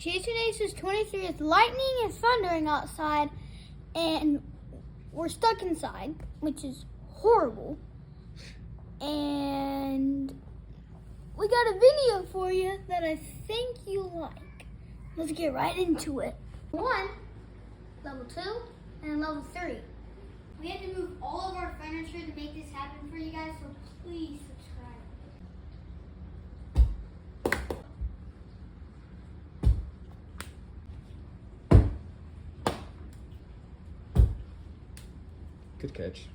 Jason Ace's 23. It's lightning and thundering outside, and we're stuck inside, which is horrible. And we got a video for you that I think you'll like. Let's get right into it. 1, level 2, and level 3. We had to move all of our furniture to make this happen for you guys, so please subscribe. Good catch.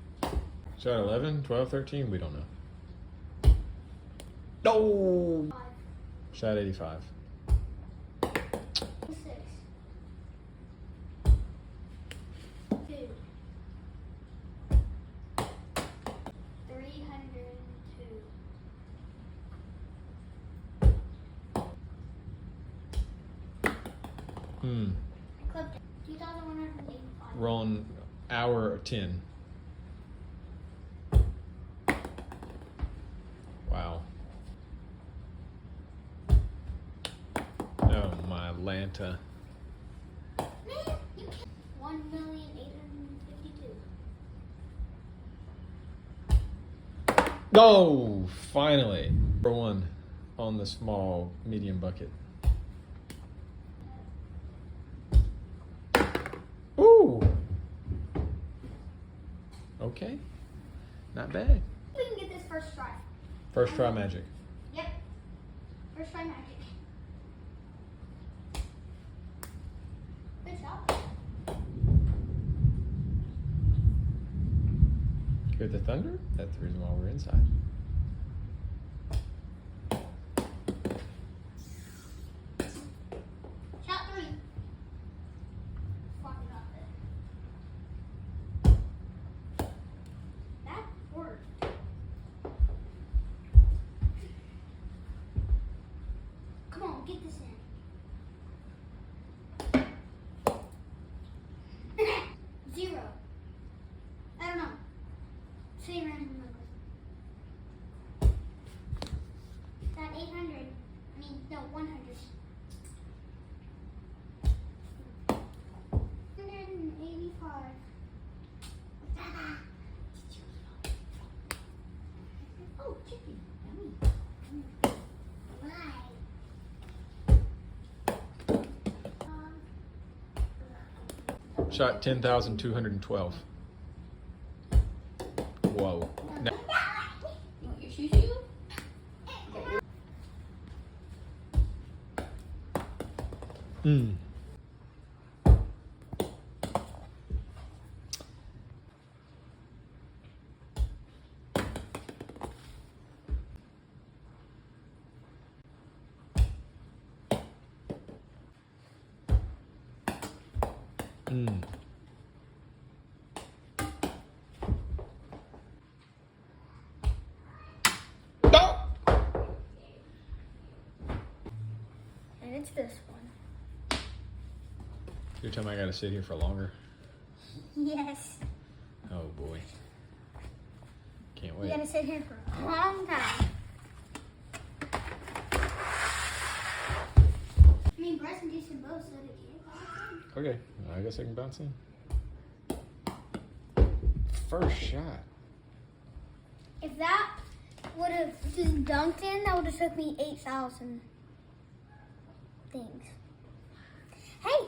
Shot 11, 12, 13, we don't know. No! Shot 85. 6, 2, 302. Clipped it. 2,185. We're on hour 10. Wow. Oh my Lanta. Man, you can't. 1,852. No! Finally. Number 1 on the small medium bucket. Ooh! Okay. Not bad. We can get this first try. First try magic. Yep. First try magic. Good shot. Hear the thunder? That's the reason why we're inside. Shot 3. Fuck it up there. That worked. Come on, get this in. 0. I don't know. Say random numbers. That 800. I mean, no, 100. 185. Oh, chicken. Yummy. Why? Shot 10,212. Whoa. No. You want your shoe? Mm. Mm. No! And it's this one. You're telling me I gotta sit here for longer? Yes. Oh boy. Can't You wait. gotta sit here for a long time. I mean, Bryce and Jason both said it can't. Okay, I guess I can bounce in. First shot. If that would have just dunked in, that would have took me 8,000 things. Hey,